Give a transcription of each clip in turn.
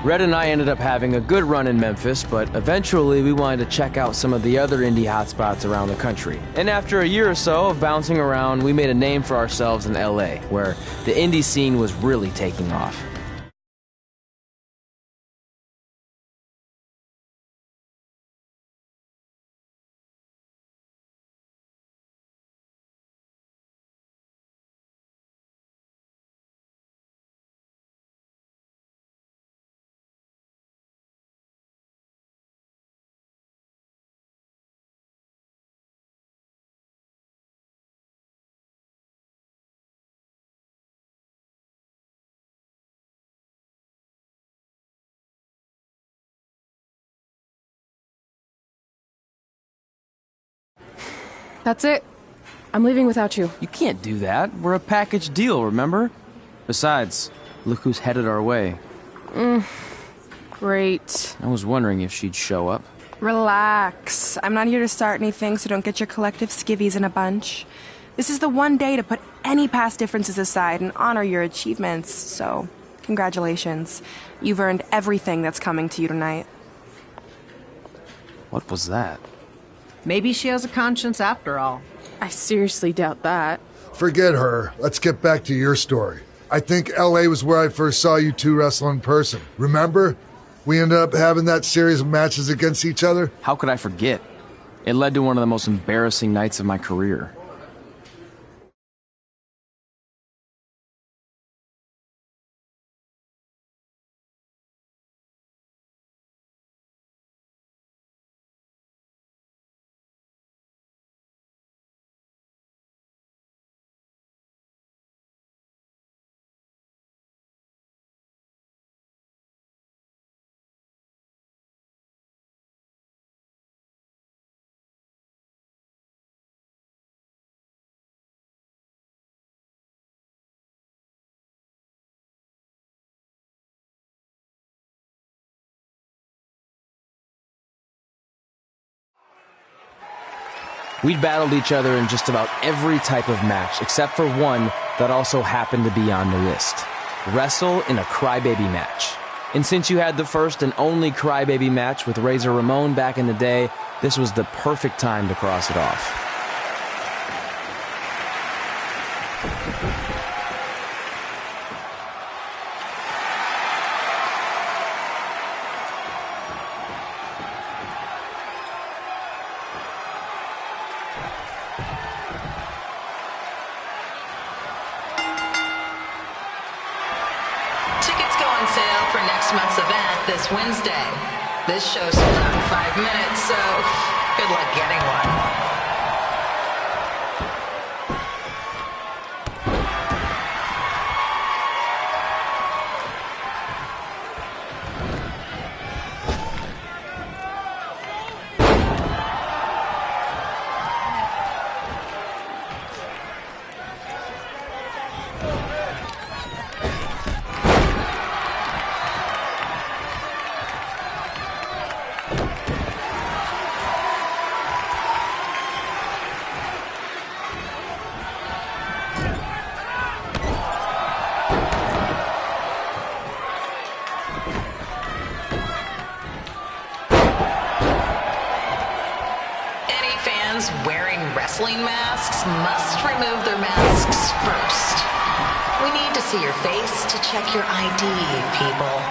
Red and I ended up having a good run in Memphis, but eventually we wanted to check out some of the other indie hotspots around the country. And after a year or so of bouncing around, we made a name for ourselves in LA, where the indie scene was really taking off. That's it. I'm leaving without you. You can't do that. We're a package deal, remember? Besides, look who's headed our way. Great. I was wondering if she'd show up. Relax. I'm not here to start anything, so don't get your collective skivvies in a bunch. This is the one day to put any past differences aside and honor your achievements, so congratulations. You've earned everything that's coming to you tonight. What was that? Maybe she has a conscience after all. I seriously doubt that. Forget her. Let's get back to your story. I think LA was where I first saw you two wrestle in person. Remember? We ended up having that series of matches against each other. How could I forget? It led to one of the most embarrassing nights of my career. We'd battled each other in just about every type of match, except for one that also happened to be on the list. Wrestle in a Crybaby match. And since you had the first and only Crybaby match with Razor Ramon back in the day, this was the perfect time to cross it off. Month's event this Wednesday. This show sold out in 5 minutes, so good luck getting one. Wearing wrestling masks must remove their masks first. We need to see your face to check your ID, people.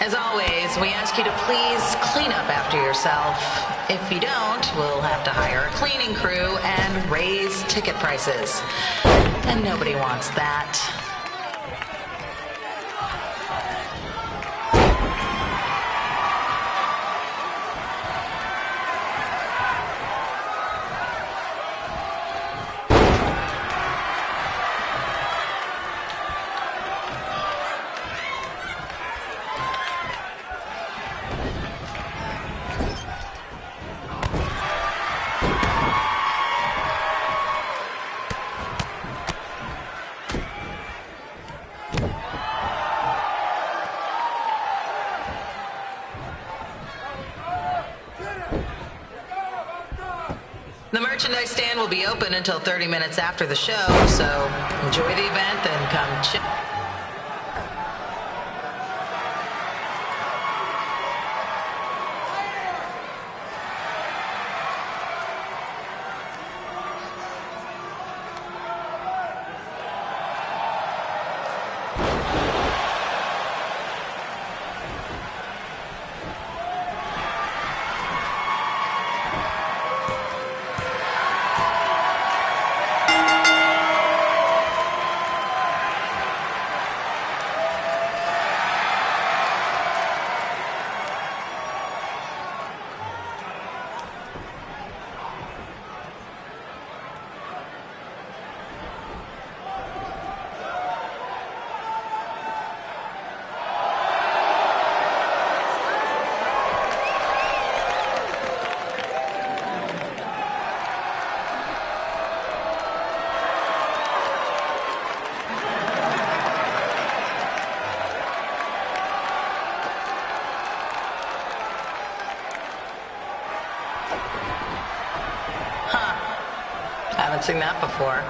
As always, we ask you to please clean up after yourself. If you don't, we'll have to hire a cleaning crew and raise ticket prices. And nobody wants that. The merchandise stand will be open until 30 minutes after the show, so enjoy the event and come check. Haven't seen that before.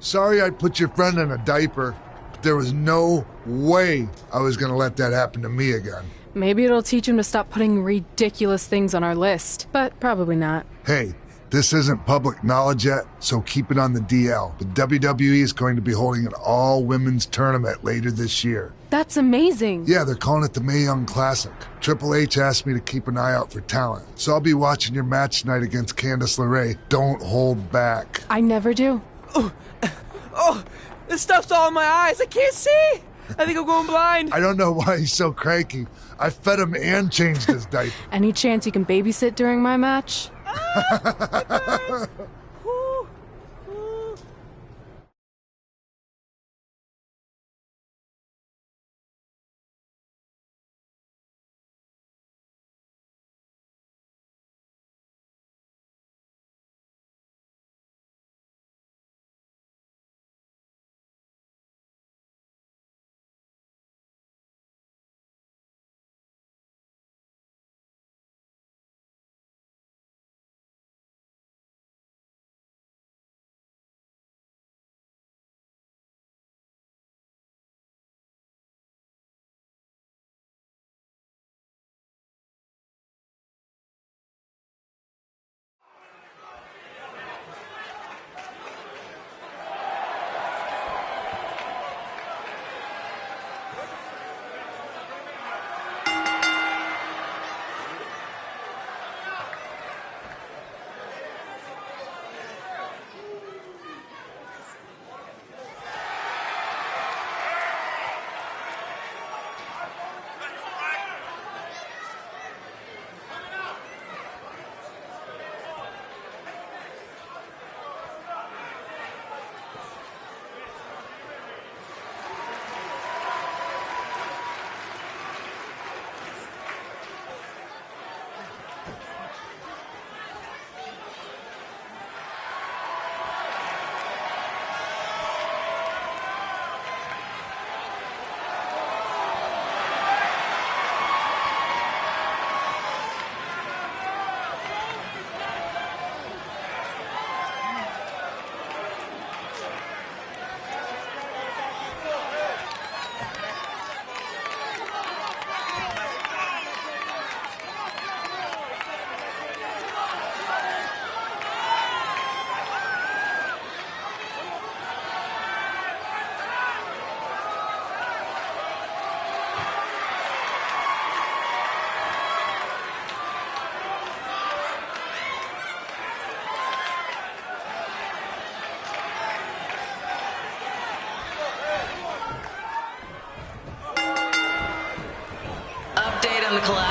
Sorry I put your friend in a diaper, but there was no way I was going to let that happen to me again. Maybe it'll teach him to stop putting ridiculous things on our list, but probably not. Hey, this isn't public knowledge yet, so keep it on the DL. The WWE is going to be holding an all-women's tournament later this year. That's amazing. Yeah, they're calling it the Mae Young Classic. Triple H asked me to keep an eye out for talent, so I'll be watching your match tonight against Candice LeRae. Don't hold back. I never do. Oh, this stuff's all in my eyes. I can't see. I think I'm going blind. I don't know why he's so cranky. I fed him and changed his diaper. Any chance you can babysit during my match?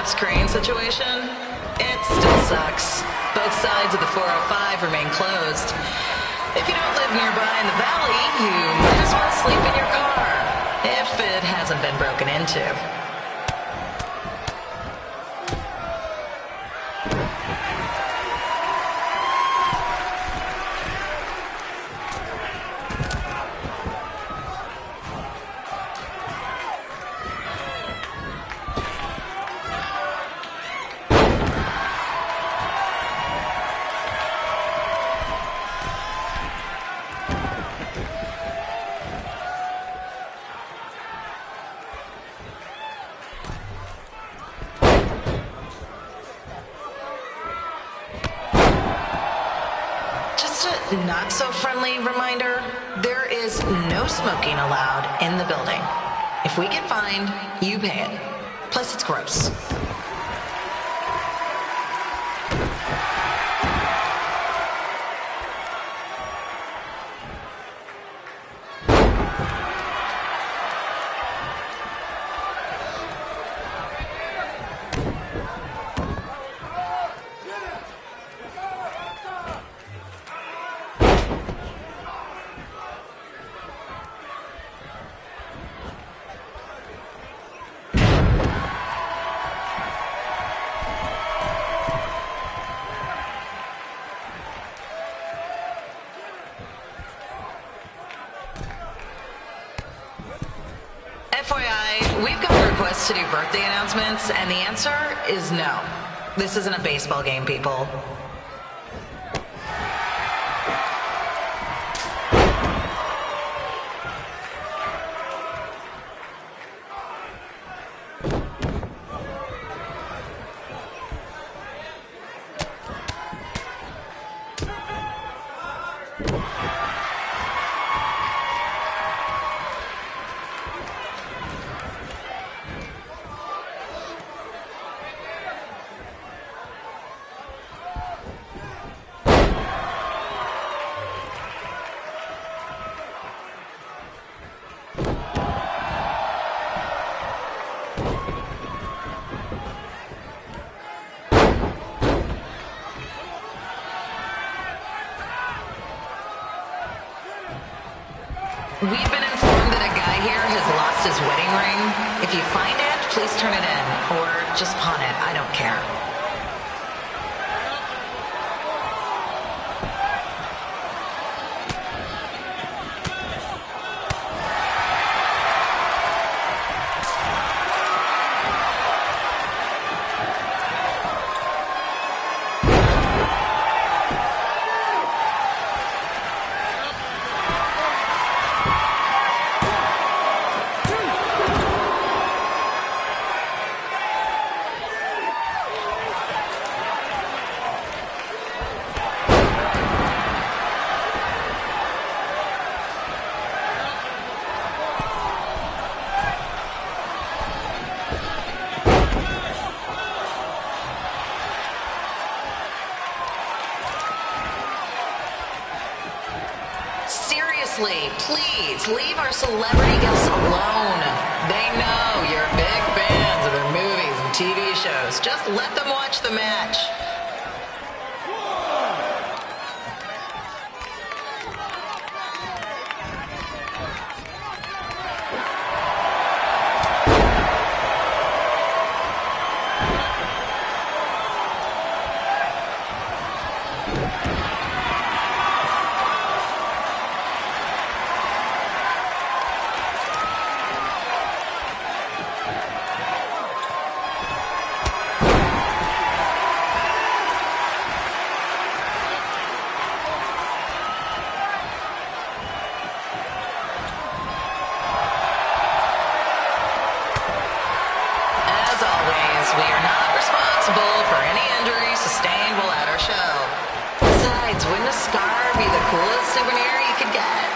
collapse crane situation? It still sucks. Both sides of the 405 remain closed. If you don't live nearby in the valley, you might as well sleep in your car, if it hasn't been broken into. Not so friendly reminder, there is no smoking allowed in the building. If we get fined, you pay it. Plus it's gross. FYI, we've got requests to do birthday announcements, and the answer is no. This isn't a baseball game, people. We've been informed that a guy here has lost his wedding ring. If you find it, please turn it in, or just pawn it. I don't care. Please leave our celebrity guests alone. They know you're big fans of their movies and TV shows. Just let them watch the match. We are not responsible for any injuries sustained while at our show. Besides, wouldn't a scar be the coolest souvenir you could get?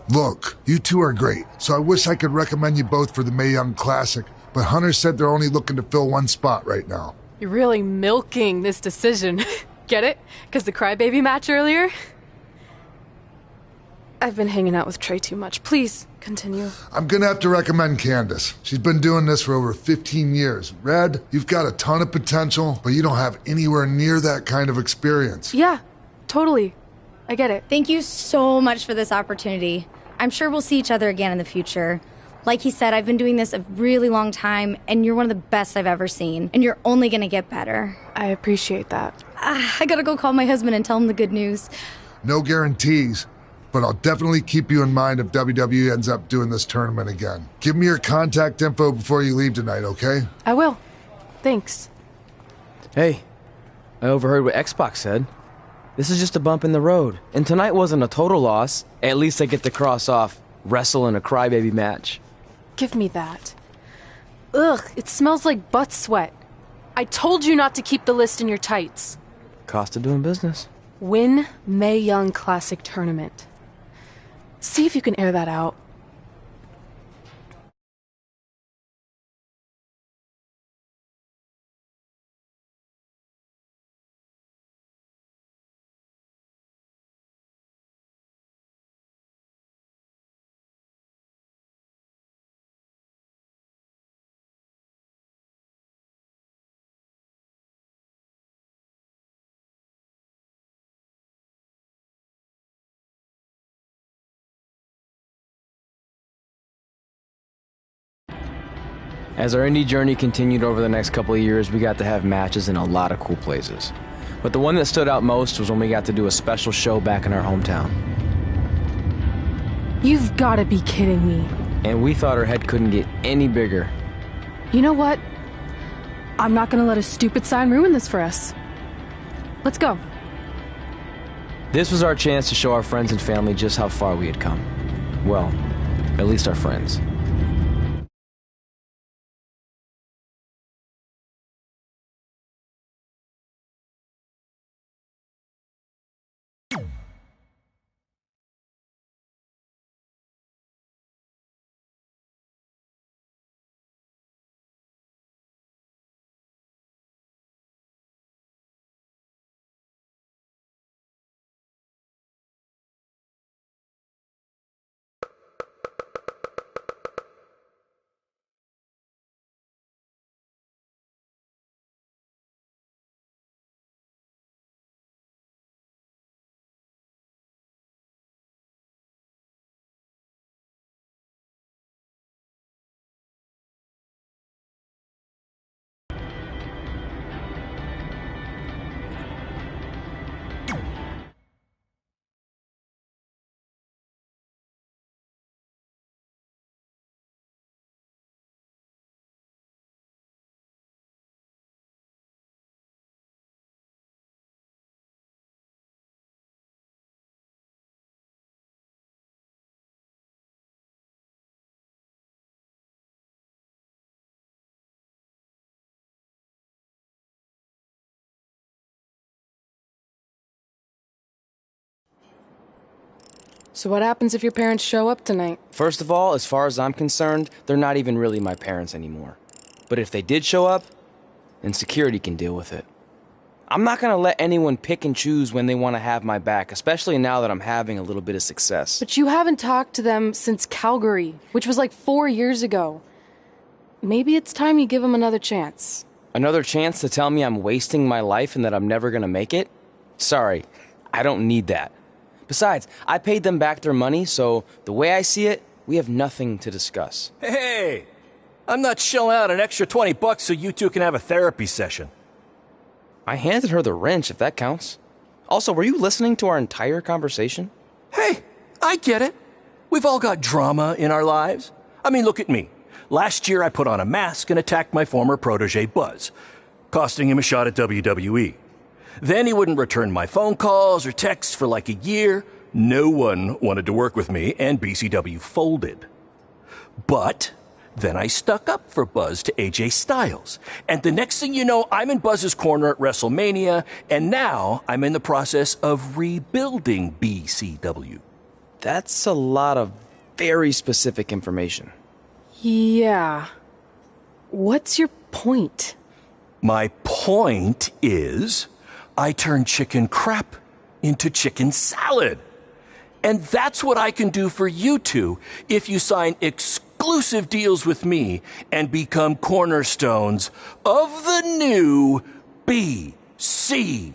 Look, you two are great, so I wish I could recommend you both for the Mae Young Classic, but Hunter said they're only looking to fill one spot right now. You're really milking this decision. Get it? Because the crybaby match earlier? I've been hanging out with Trey too much. Please, continue. I'm gonna have to recommend Candace. She's been doing this for over 15 years. Red, you've got a ton of potential, but you don't have anywhere near that kind of experience. Yeah, totally. I get it. Thank you so much for this opportunity. I'm sure we'll see each other again in the future. Like he said, I've been doing this a really long time, and you're one of the best I've ever seen. And you're only gonna get better. I appreciate that. I gotta go call my husband and tell him the good news. No guarantees, but I'll definitely keep you in mind if WWE ends up doing this tournament again. Give me your contact info before you leave tonight, okay? I will. Thanks. Hey, I overheard what Xbox said. This is just a bump in the road, and tonight wasn't a total loss. At least I get to cross off wrestle in a crybaby match. Give me that. Ugh, it smells like butt sweat. I told you not to keep the list in your tights. Cost of doing business. Win Mae Young Classic Tournament. See if you can air that out. As our indie journey continued over the next couple of years, we got to have matches in a lot of cool places. But the one that stood out most was when we got to do a special show back in our hometown. You've got to be kidding me. And we thought our head couldn't get any bigger. You know what? I'm not going to let a stupid sign ruin this for us. Let's go. This was our chance to show our friends and family just how far we had come. Well, at least our friends. So what happens if your parents show up tonight? First of all, as far as I'm concerned, they're not even really my parents anymore. But if they did show up, then security can deal with it. I'm not gonna let anyone pick and choose when they want to have my back, especially now that I'm having a little bit of success. But you haven't talked to them since Calgary, which was like 4 years ago. Maybe it's time you give them another chance. Another chance to tell me I'm wasting my life and that I'm never gonna make it? Sorry, I don't need that. Besides, I paid them back their money, so the way I see it, we have nothing to discuss. Hey, I'm not shelling out an extra $20 so you two can have a therapy session. I handed her the wrench, if that counts. Also, were you listening to our entire conversation? Hey, I get it. We've all got drama in our lives. I mean, look at me. Last year I put on a mask and attacked my former protege Buzz, costing him a shot at WWE. Then he wouldn't return my phone calls or texts for like a year. No one wanted to work with me, and BCW folded. But then I stuck up for Buzz to AJ Styles. And the next thing you know, I'm in Buzz's corner at WrestleMania, and now I'm in the process of rebuilding BCW. That's a lot of very specific information. Yeah. What's your point? My point is, I turn chicken crap into chicken salad. And that's what I can do for you two if you sign exclusive deals with me and become cornerstones of the new BCW.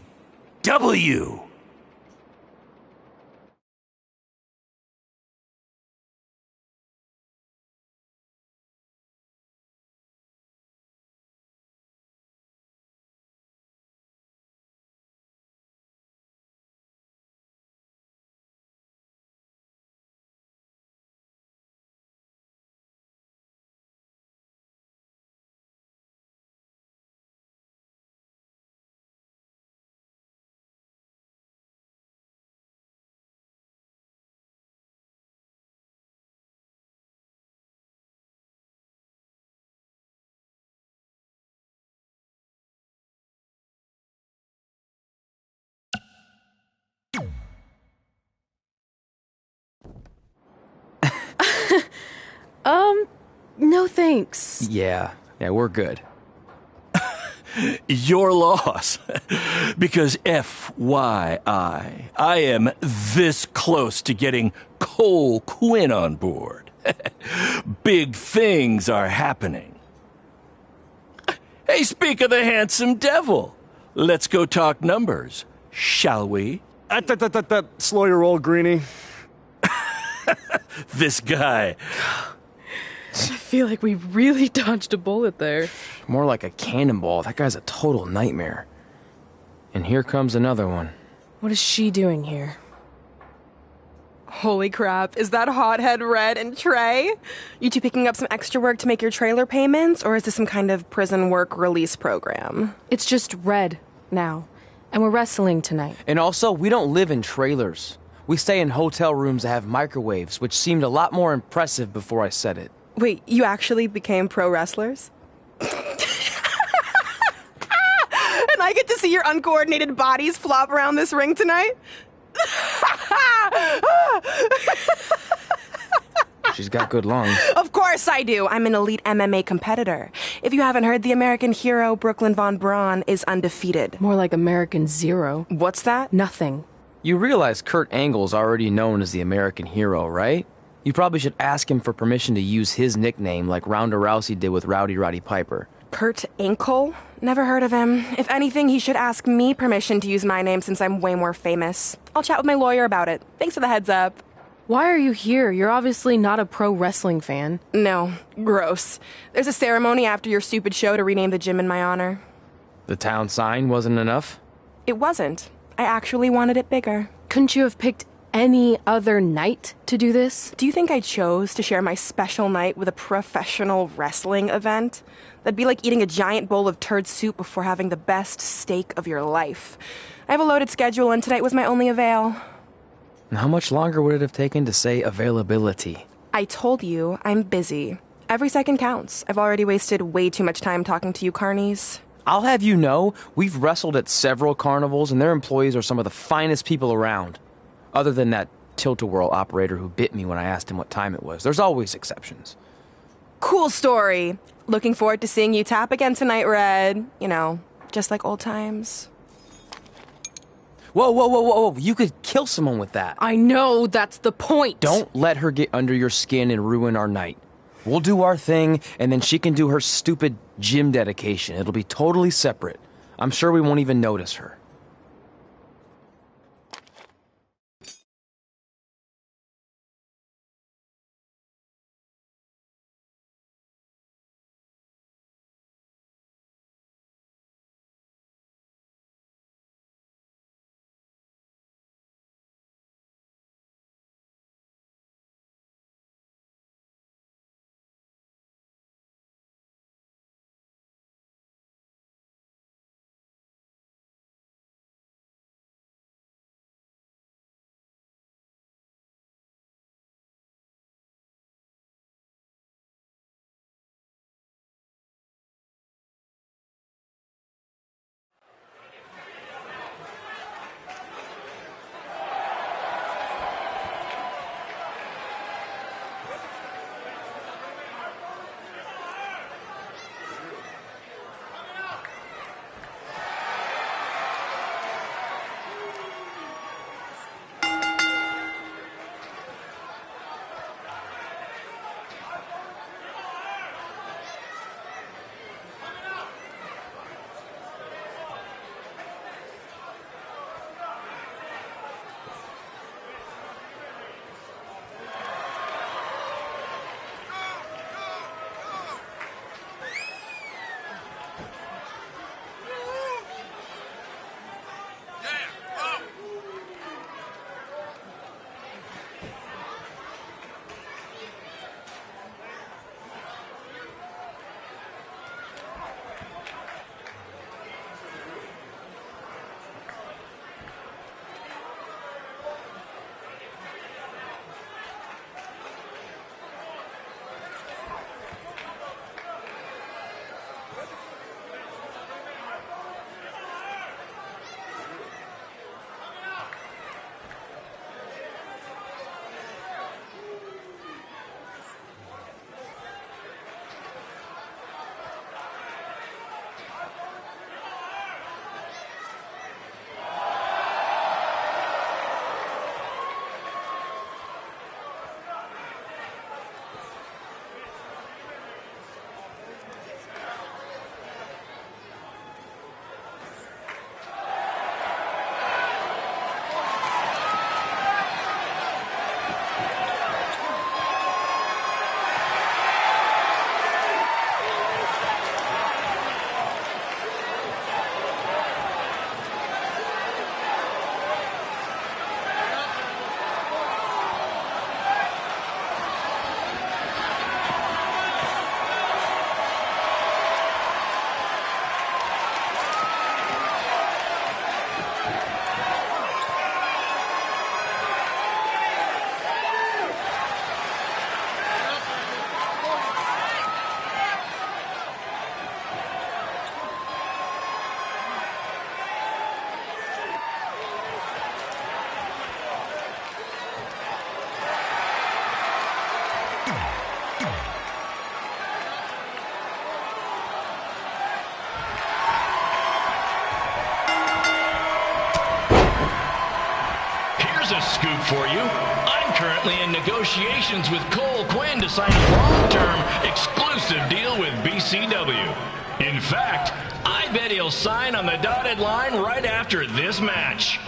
No thanks. Yeah, we're good. Your loss. Because FYI, I am this close to getting Cole Quinn on board. Big things are happening. Hey, speak of the handsome devil. Let's go talk numbers, shall we? Slow your roll, Greenie. This guy. I feel like we really dodged a bullet there. More like a cannonball. That guy's a total nightmare. And here comes another one. What is she doing here? Holy crap, is that hothead Red and Trey? You two picking up some extra work to make your trailer payments, or is this some kind of prison work release program? It's just Red now. And we're wrestling tonight. And also, we don't live in trailers. We stay in hotel rooms that have microwaves, which seemed a lot more impressive before I said it. Wait, you actually became pro wrestlers? And I get to see your uncoordinated bodies flop around this ring tonight? She's got good lungs. Of course I do. I'm an elite MMA competitor. If you haven't heard, the American hero Brooklyn Von Braun is undefeated. More like American Zero. What's that? Nothing. You realize Kurt Angle's already known as the American hero, right? You probably should ask him for permission to use his nickname like Ronda Rousey did with Rowdy Roddy Piper. Kurt Angle? Never heard of him. If anything, he should ask me permission to use my name since I'm way more famous. I'll chat with my lawyer about it. Thanks for the heads up. Why are you here? You're obviously not a pro wrestling fan. No, gross. There's a ceremony after your stupid show to rename the gym in my honor. The town sign wasn't enough? It wasn't. I actually wanted it bigger. Couldn't you have picked any other night to do this? Do you think I chose to share my special night with a professional wrestling event? That'd be like eating a giant bowl of turd soup before having the best steak of your life. I have a loaded schedule, and tonight was my only avail. And how much longer would it have taken to say availability? I told you, I'm busy. Every second counts. I've already wasted way too much time talking to you carnies. I'll have you know, we've wrestled at several carnivals, and their employees are some of the finest people around. Other than that tilt-a-whirl operator who bit me when I asked him what time it was. There's always exceptions. Cool story. Looking forward to seeing you tap again tonight, Red. You know, just like old times. Whoa. You could kill someone with that. I know, that's the point. Don't let her get under your skin and ruin our night. We'll do our thing, and then she can do her stupid gym dedication. It'll be totally separate. I'm sure we won't even notice her. a scoop for you. I'm currently in negotiations with Cole Quinn to sign a long-term exclusive deal with BCW. In fact, I bet he'll sign on the dotted line right after this match.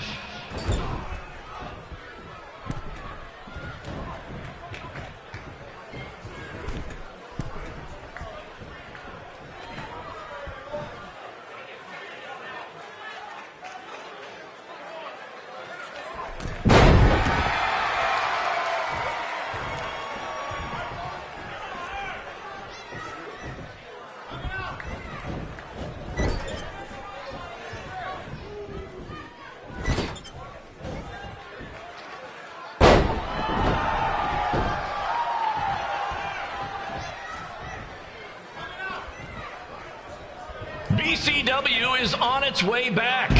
BCW is on its way back.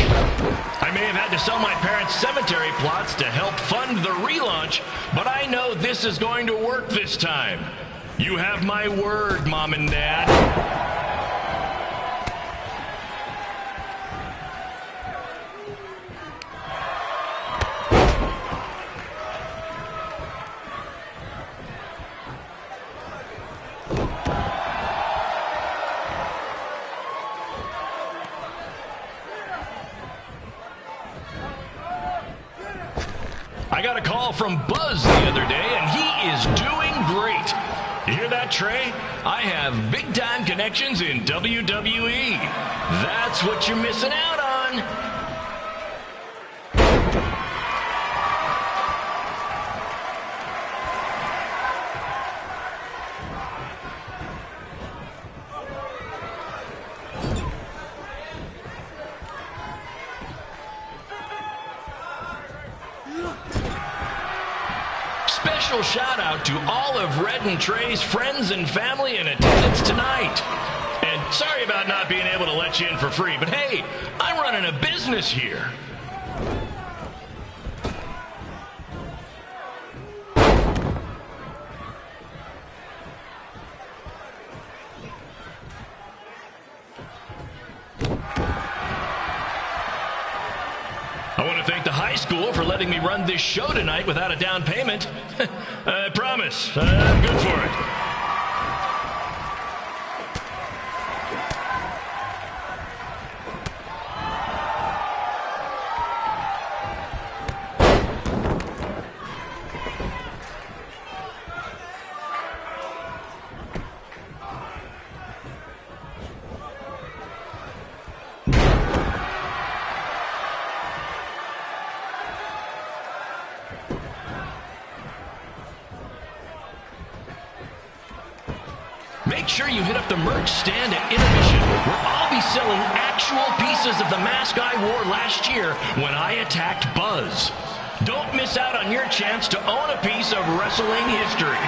I may have had to sell my parents' cemetery plots to help fund the relaunch, but I know this is going to work this time. You have my word, Mom and Dad. I got a call from Buzz the other day, and he is doing great. You hear that, Trey? I have big-time connections in WWE. That's what you're missing out on. Special shout out to all of Red and Trey's friends and family in attendance tonight. And sorry about not being able to let you in for free, but hey, I'm running a business here. I want to thank the high school for letting me run this show tonight without a down payment. I promise, I'm good for it. Make sure you hit up the merch stand at Intermission, where I'll be selling actual pieces of the mask I wore last year when I attacked Buzz. Don't miss out on your chance to own a piece of wrestling history.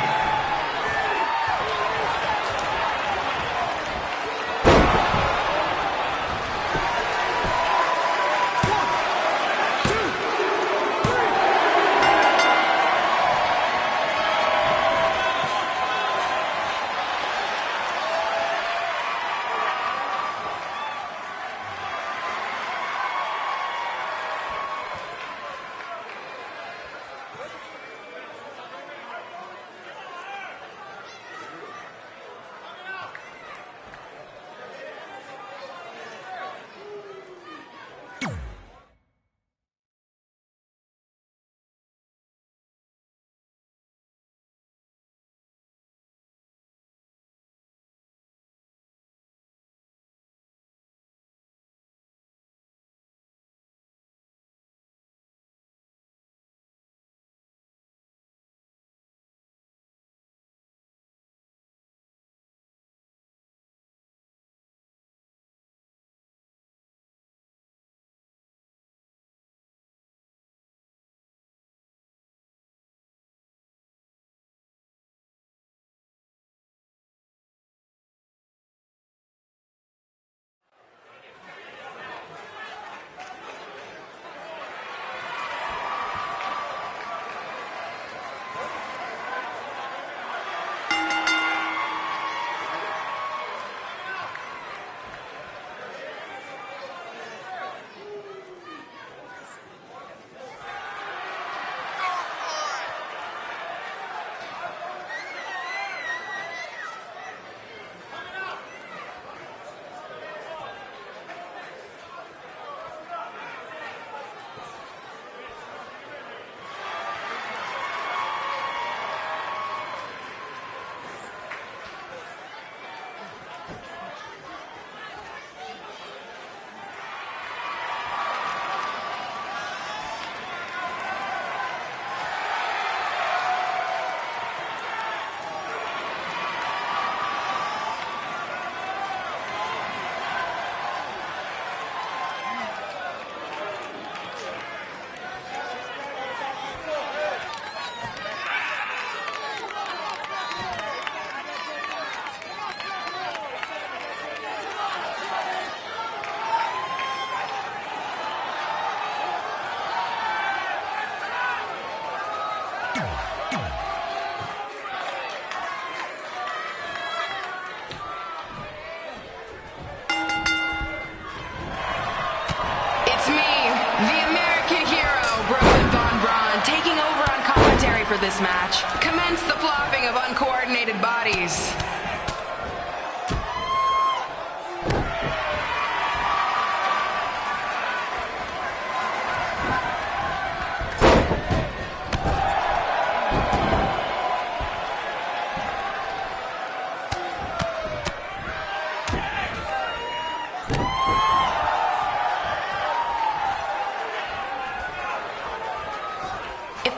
this match. Commence the flopping of uncoordinated bodies.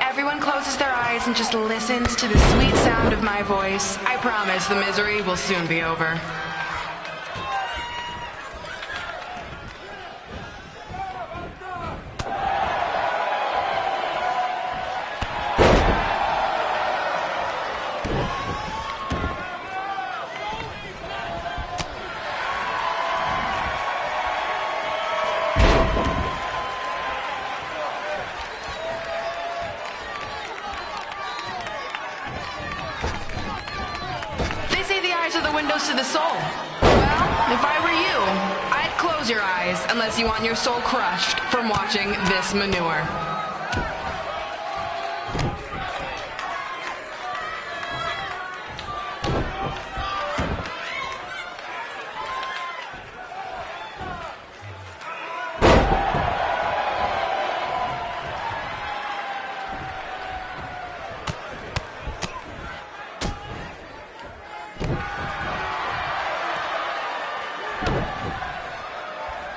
Everyone closes their eyes and just listens to the sweet sound of my voice. I promise the misery will soon be over. Are the windows to the soul. Well, if I were you, I'd close your eyes unless you want your soul crushed from watching this manure.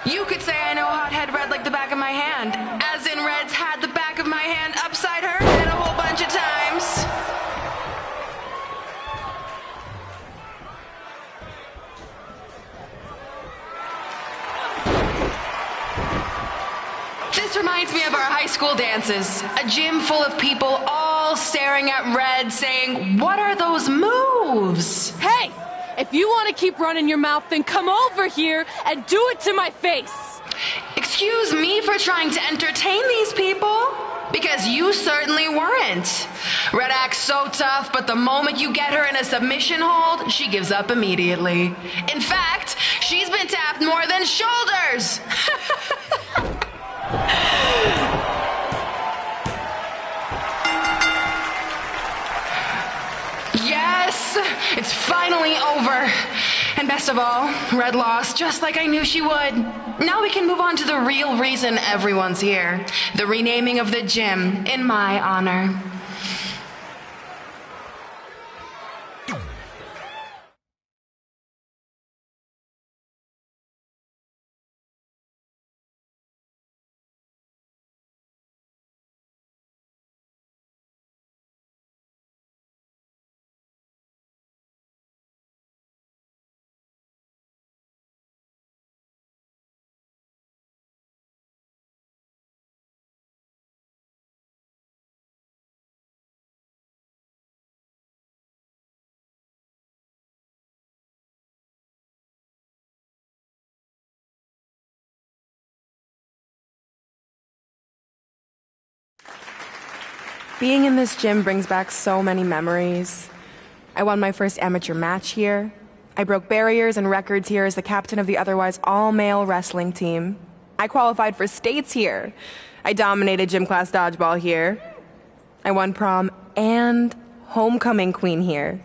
You could say I know Hothead Red like the back of my hand, as in Red's had the back of my hand upside her head a whole bunch of times. This reminds me of our high school dances. A gym full of people all staring at Red saying, "What are those moves?" Hey! If you want to keep running your mouth, then come over here and do it to my face. Excuse me for trying to entertain these people? Because you certainly weren't. Red acts so tough, but the moment you get her in a submission hold, she gives up immediately. In fact, she's been tapped more than shoulders. Yes, it's finally over. And best of all, Red lost just like I knew she would. Now we can move on to the real reason everyone's here. The renaming of the gym in my honor. Being in this gym brings back so many memories. I won my first amateur match here. I broke barriers and records here as the captain of the otherwise all-male wrestling team. I qualified for states here. I dominated gym class dodgeball here. I won prom and homecoming queen here.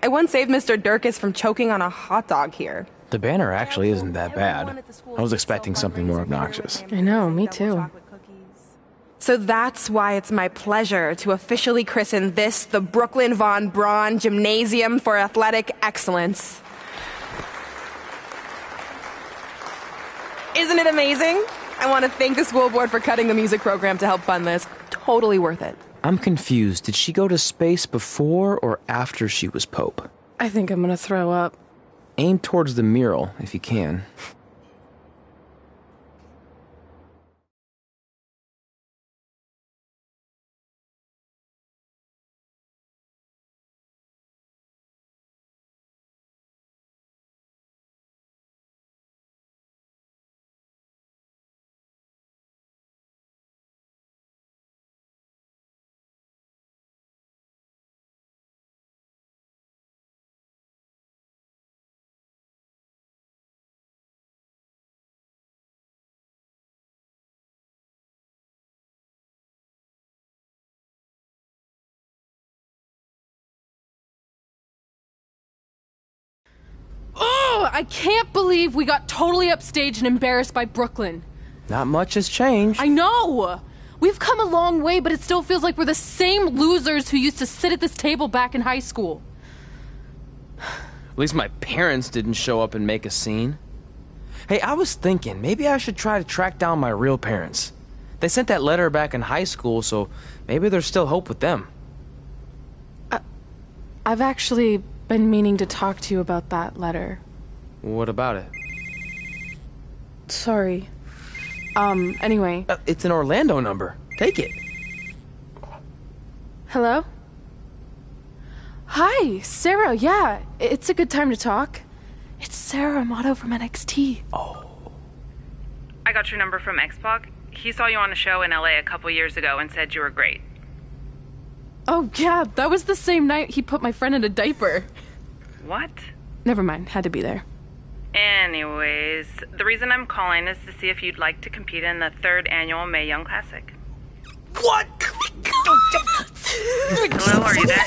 I once saved Mr. Durkis from choking on a hot dog here. The banner actually isn't that bad. I was expecting something more obnoxious. I know, me too. So that's why it's my pleasure to officially christen this the Brooklyn Von Braun Gymnasium for Athletic Excellence. Isn't it amazing? I want to thank the school board for cutting the music program to help fund this. Totally worth it. I'm confused. Did she go to space before or after she was Pope? I think I'm gonna throw up. Aim towards the mural if you can. Oh, I can't believe we got totally upstaged and embarrassed by Brooklyn. Not much has changed. I know! We've come a long way, but it still feels like we're the same losers who used to sit at this table back in high school. At least my parents didn't show up and make a scene. Hey, I was thinking, maybe I should try to track down my real parents. They sent that letter back in high school, so maybe there's still hope with them. I've actually been meaning to talk to you about that letter. What about it? Sorry. Anyway. It's an Orlando number. Take it. Hello? Hi, Sarah, yeah. It's a good time to talk. It's Sarah Amato from NXT. Oh. I got your number from Xbox. He saw you on a show in LA a couple years ago and said you were great. Oh, yeah, that was the same night he put my friend in a diaper. What? Never mind, had to be there. Anyways, the reason I'm calling is to see if you'd like to compete in the 3rd annual Mae Young Classic. What? Hello, are you there?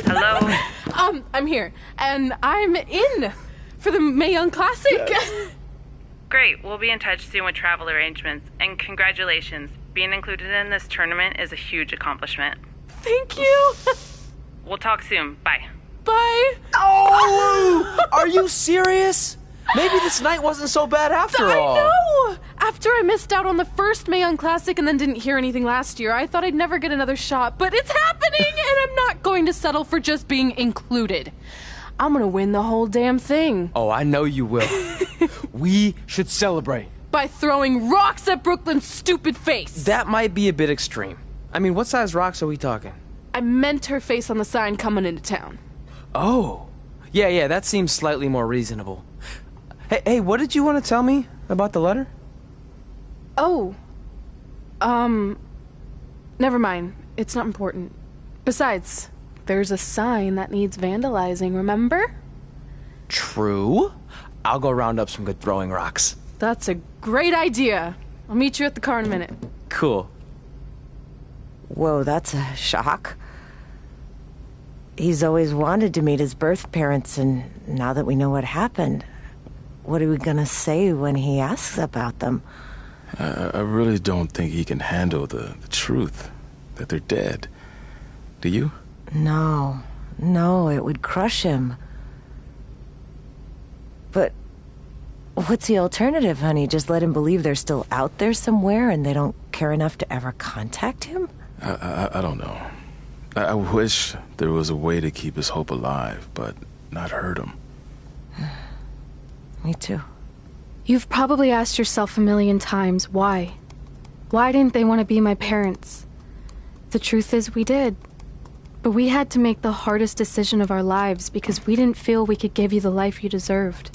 Hello? I'm here, and I'm in for the Mae Young Classic. Great, we'll be in touch soon with travel arrangements, and congratulations. Being included in this tournament is a huge accomplishment. Thank you. We'll talk soon. Bye. Bye. Oh! Are you serious? Maybe this night wasn't so bad after all. I know! After I missed out on the first Mae Young Classic and then didn't hear anything last year, I thought I'd never get another shot, but it's happening, and I'm not going to settle for just being included. I'm gonna win the whole damn thing. Oh, I know you will. We should celebrate. By throwing rocks at Brooklyn's stupid face. That might be a bit extreme. I mean, what size rocks are we talking? I meant her face on the sign coming into town. Oh. Yeah, that seems slightly more reasonable. Hey, what did you want to tell me about the letter? Oh. Never mind. It's not important. Besides, there's a sign that needs vandalizing, remember? True. I'll go round up some good throwing rocks. That's a great idea. I'll meet you at the car in a minute. Cool. Whoa, that's a shock. He's always wanted to meet his birth parents, and now that we know what happened, what are we gonna say when he asks about them? I really don't think he can handle the truth, that they're dead. Do you? No, it would crush him. But what's the alternative, honey? Just let him believe they're still out there somewhere and they don't care enough to ever contact him? I don't know. I wish there was a way to keep his hope alive, but not hurt him. Me too. You've probably asked yourself a million times, why? Why didn't they want to be my parents? The truth is, we did. But we had to make the hardest decision of our lives because we didn't feel we could give you the life you deserved.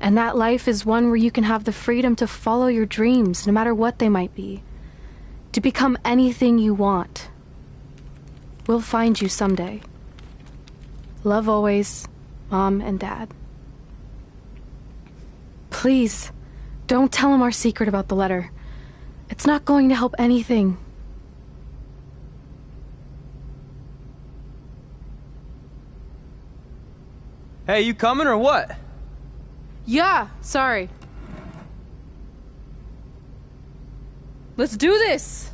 And that life is one where you can have the freedom to follow your dreams, no matter what they might be. To become anything you want. We'll find you someday. Love always, Mom and Dad. Please, don't tell him our secret about the letter. It's not going to help anything. Hey, you coming or what? Yeah, sorry. Let's do this!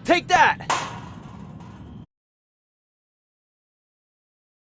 Take that!